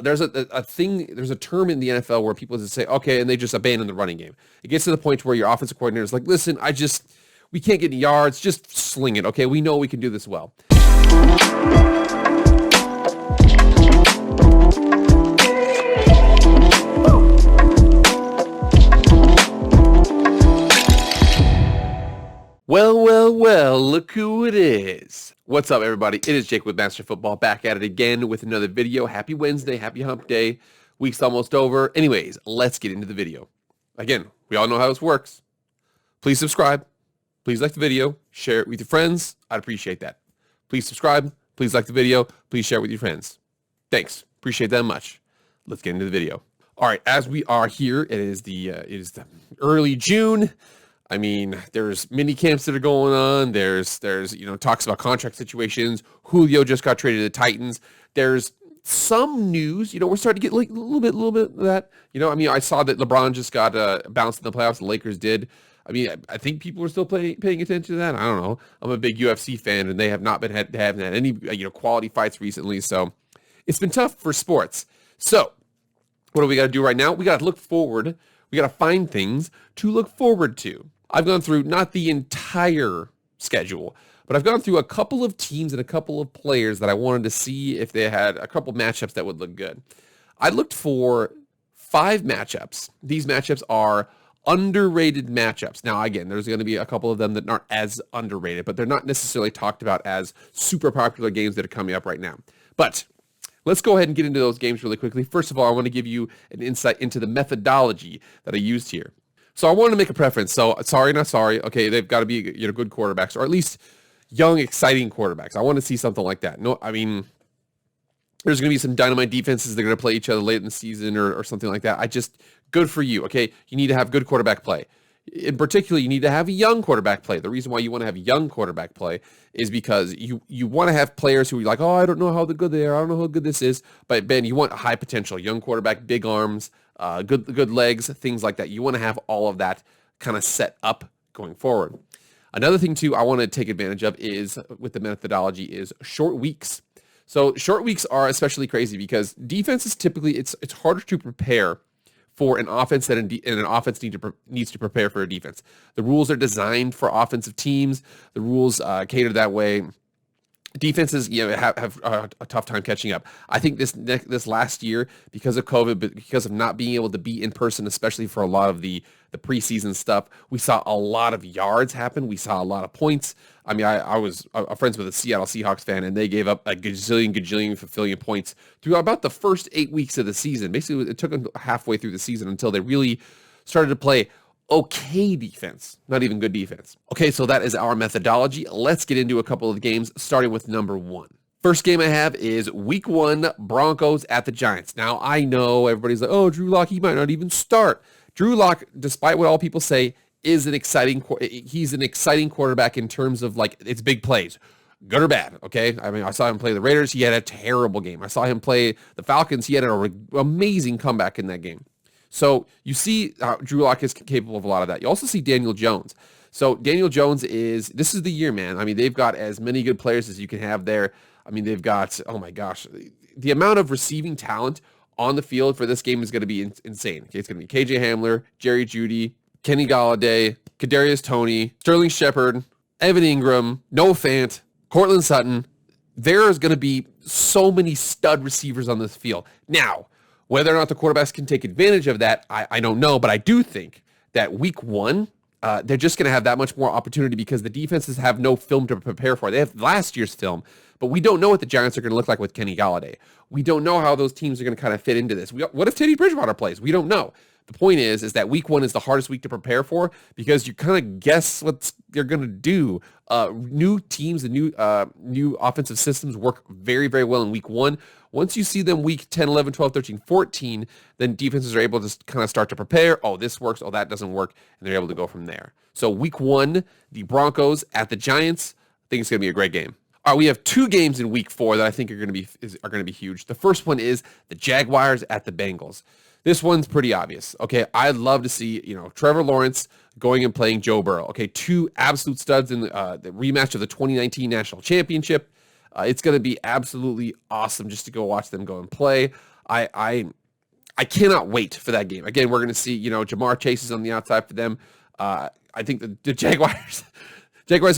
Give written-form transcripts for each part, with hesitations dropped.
there's a thing, there's a term in the NFL where people just say, okay, and they just abandon the running game. It gets to the point where your offensive coordinator is like, listen, we can't get any yards, just sling it. Okay, we know we can do this well. Well, look who it is. What's up, everybody? It is Jake with Master Football, back at it again with another video. Happy Wednesday, happy hump day. Week's almost over. Anyways, let's get into the video. Again, we all know how this works. Please subscribe. Please like the video. Share it with your friends. I'd appreciate that. Please subscribe. Please like the video. Please share it with your friends. Thanks. Appreciate that much. Let's get into the video. All right, as we are here, it is the early June. I mean, there's mini camps that are going on. There's talks about contract situations. Julio just got traded to the Titans. There's some news. We're starting to get like a little bit of that. I saw that LeBron just got bounced in the playoffs. The Lakers did. I mean, I think people are still paying attention to that. I don't know. I'm a big UFC fan, and they have not haven't had any quality fights recently. So it's been tough for sports. So what do we got to do right now? We got to look forward. We got to find things to look forward to. I've gone through not the entire schedule, but I've gone through a couple of teams and a couple of players that I wanted to see if they had a couple matchups that would look good. I looked for 5 matchups. These matchups are underrated matchups. Now, again, there's going to be a couple of them that aren't as underrated, but they're not necessarily talked about as super popular games that are coming up right now. But let's go ahead and get into those games really quickly. First of all, I want to give you an insight into the methodology that I used here. So I wanted to make a preference. So sorry, not sorry. Okay, they've got to be good quarterbacks, or at least young, exciting quarterbacks. I want to see something like that. No, I mean, there's going to be some dynamite defenses that are going to play each other late in the season or something like that. Good for you. Okay, you need to have good quarterback play. In particular, you need to have young quarterback play. The reason why you want to have young quarterback play is because you want to have players who are like, oh, I don't know how good they are. I don't know how good this is. But Ben, you want a high potential young quarterback, big arms, good legs, things like that. You want to have all of that kind of set up going forward. Another thing too, I want to take advantage of is with the methodology is short weeks. So short weeks are especially crazy because defenses typically it's harder to prepare for an offense that an offense needs to prepare for a defense. The rules are designed for offensive teams. The rules cater that way. Defenses, have a tough time catching up. I think this last year, because of COVID, but because of not being able to be in person, especially for a lot of the preseason stuff, we saw a lot of yards happen. We saw a lot of points. I mean, I was friends with a Seattle Seahawks fan, and they gave up a gajillion points through about the first 8 weeks of the season. Basically, it took them halfway through the season until they really started to play okay defense, not even good defense. Okay, so that is our methodology. Let's get into a couple of games, starting with number 1. First game I have is Week 1, Broncos at the Giants. Now, I know everybody's like, oh, Drew Lock, he might not even start. Drew Lock, despite what all people say, he's an exciting quarterback in terms of, like, it's big plays. Good or bad, okay? I mean, I saw him play the Raiders. He had a terrible game. I saw him play the Falcons. He had an amazing comeback in that game. So you see Drew Lock is capable of a lot of that. You also see Daniel Jones. So Daniel Jones this is the year, man. I mean, they've got as many good players as you can have there. I mean, they've got, oh my gosh, the amount of receiving talent on the field for this game is going to be insane. Okay, it's going to be KJ Hamler, Jerry Jeudy, Kenny Golladay, Kadarius Toney, Sterling Shepard, Evan Ingram, Noah Fant, Cortland Sutton. There is going to be so many stud receivers on this field. Now, whether or not the quarterbacks can take advantage of that, I don't know, but I do think that Week 1, they're just going to have that much more opportunity because the defenses have no film to prepare for. They have last year's film, but we don't know what the Giants are going to look like with Kenny Golladay. We don't know how those teams are going to kind of fit into this. What if Teddy Bridgewater plays? We don't know. The point is that Week 1 is the hardest week to prepare for because you kind of guess what they're going to do. New teams and new offensive systems work very, very well in Week 1. Once you see them week 10, 11, 12, 13, 14, then defenses are able to kind of start to prepare. Oh, this works. Oh, that doesn't work. And they're able to go from there. So Week 1, the Broncos at the Giants. I think it's going to be a great game. All right, we have 2 games in Week 4 that I think are going to be huge. The first one is the Jaguars at the Bengals. This one's pretty obvious. Okay, I'd love to see Trevor Lawrence going and playing Joe Burrow. Okay, 2 absolute studs in the rematch of the 2019 National Championship. It's going to be absolutely awesome just to go watch them go and play. I cannot wait for that game. Again, we're going to see, Jamar Chase is on the outside for them. I think the Jaguars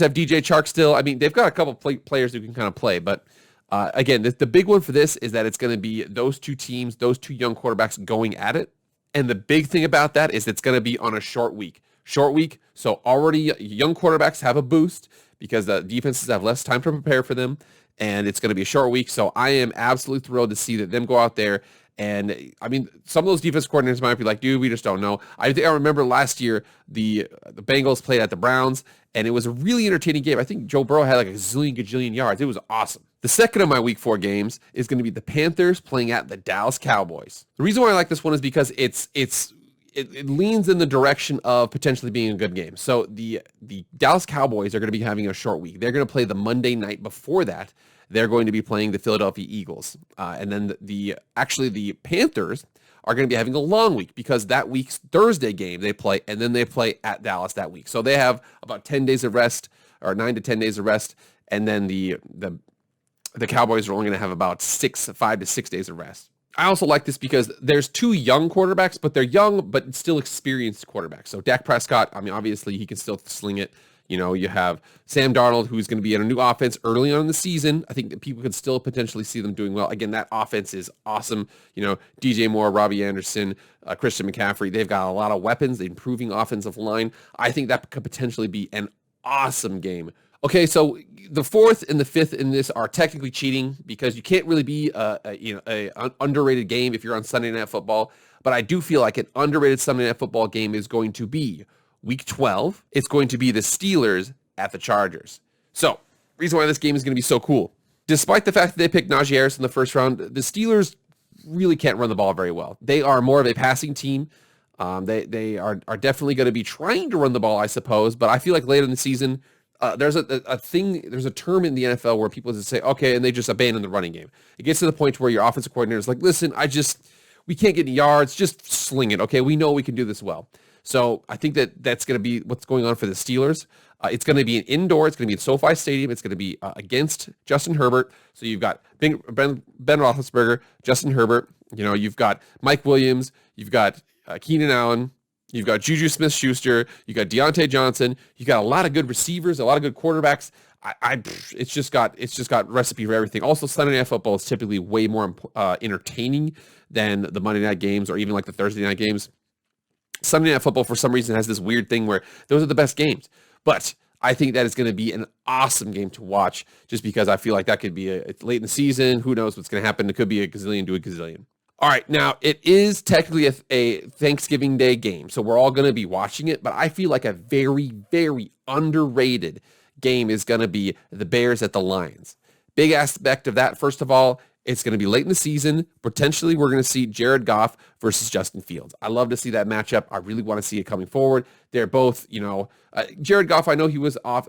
have DJ Chark still. I mean, they've got a couple players who can kind of play, but again, the big one for this is that it's going to be those two teams, those two young quarterbacks going at it. And the big thing about that is it's going to be on a short week. So already young quarterbacks have a boost because the defenses have less time to prepare for them, and it's going to be a short week. So I am absolutely thrilled to see that them go out there. And I mean, some of those defense coordinators might be like, dude, we just don't know. I think I remember last year the Bengals played at the Browns, and it was a really entertaining game. I think Joe Burrow had like a gajillion yards. It was awesome. The second of my week 4 games is going to be the Panthers playing at the Dallas Cowboys. The reason why I like this one is because it leans in the direction of potentially being a good game. So the Dallas Cowboys are going to be having a short week. They're going to play the Monday night before that. They're going to be playing the Philadelphia Eagles. And then the Panthers are going to be having a long week because that week's Thursday game they play, and then they play at Dallas that week. So they have about 10 days of rest, or 9 to 10 days of rest. And then the Cowboys are only going to have about 5 to 6 days of rest. I also like this because there's 2 young quarterbacks, but they're young, but still experienced quarterbacks. So Dak Prescott, I mean, obviously he can still sling it. You have Sam Darnold, who's going to be in a new offense early on in the season. I think that people could still potentially see them doing well. Again, that offense is awesome. DJ Moore, Robbie Anderson, Christian McCaffrey, they've got a lot of weapons, the improving offensive line. I think that could potentially be an awesome game. Okay, so the 4th and the 5th in this are technically cheating because you can't really be an underrated game if you're on Sunday Night Football. But I do feel like an underrated Sunday Night Football game is going to be Week 12. It's going to be the Steelers at the Chargers. So, reason why this game is going to be so cool. Despite the fact that they picked Najee Harris in the first round, the Steelers really can't run the ball very well. They are more of a passing team. They are definitely going to be trying to run the ball, I suppose. But I feel like later in the season, there's a term in the NFL where people just say, okay, and they just abandon the running game. It gets to the point where your offensive coordinator is like, listen, we can't get any yards, just sling it. Okay, we know we can do this well. So I think that's going to be what's going on for the Steelers. It's going to be an indoor. It's going to be in SoFi Stadium. It's going to be against Justin Herbert. So you've got Ben Roethlisberger, Justin Herbert. You've got Mike Williams. You've got Keenan Allen. You've got Juju Smith-Schuster. You've got Deontay Johnson. You've got a lot of good receivers, a lot of good quarterbacks. It's just got recipe for everything. Also, Sunday Night Football is typically way more entertaining than the Monday night games or even like the Thursday night games. Sunday Night Football, for some reason, has this weird thing where those are the best games. But I think that is going to be an awesome game to watch just because I feel like that could be it's late in the season. Who knows what's going to happen? It could be a gazillion to a gazillion. All right, now it is technically a Thanksgiving Day game, so we're all going to be watching it, but I feel like a very, very underrated game is going to be the Bears at the Lions. Big aspect of that, first of all, it's going to be late in the season. Potentially, we're going to see Jared Goff versus Justin Fields. I love to see that matchup. I really want to see it coming forward. They're both, Jared Goff, I know he was off,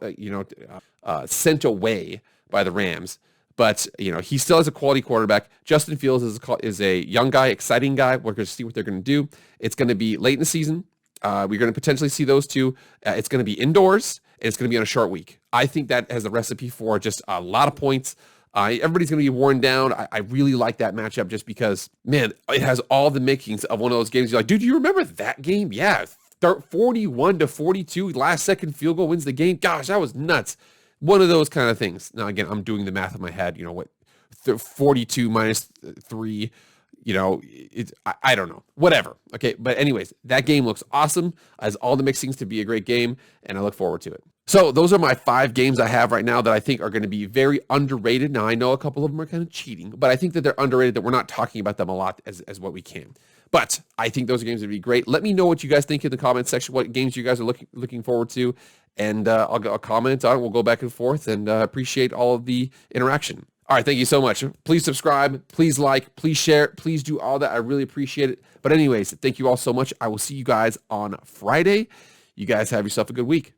sent away by the Rams, but, he still has a quality quarterback. Justin Fields is a young guy, exciting guy. We're going to see what they're going to do. It's going to be late in the season. We're going to potentially see those two. It's going to be indoors, and it's going to be on a short week. I think that has a recipe for just a lot of points. Everybody's going to be worn down. I really like that matchup just because, man, it has all the makings of one of those games. You're like, dude, do you remember that game? Yeah, 41-42, last second field goal wins the game. Gosh, that was nuts. One of those kind of things. Now, again, I'm doing the math in my head. 42 minus 3, I don't know. Whatever. Okay, but anyways, that game looks awesome. Has all the mixings to be a great game, and I look forward to it. So those are my 5 games I have right now that I think are going to be very underrated. Now, I know a couple of them are kind of cheating, but I think that they're underrated, that we're not talking about them a lot as what we can. But I think those games would be great. Let me know what you guys think in the comment section, what games you guys are looking forward to, and I'll comment on it. We'll go back and forth, and appreciate all of the interaction. All right, thank you so much. Please subscribe, please like, please share, please do all that. I really appreciate it. But anyways, thank you all so much. I will see you guys on Friday. You guys have yourself a good week.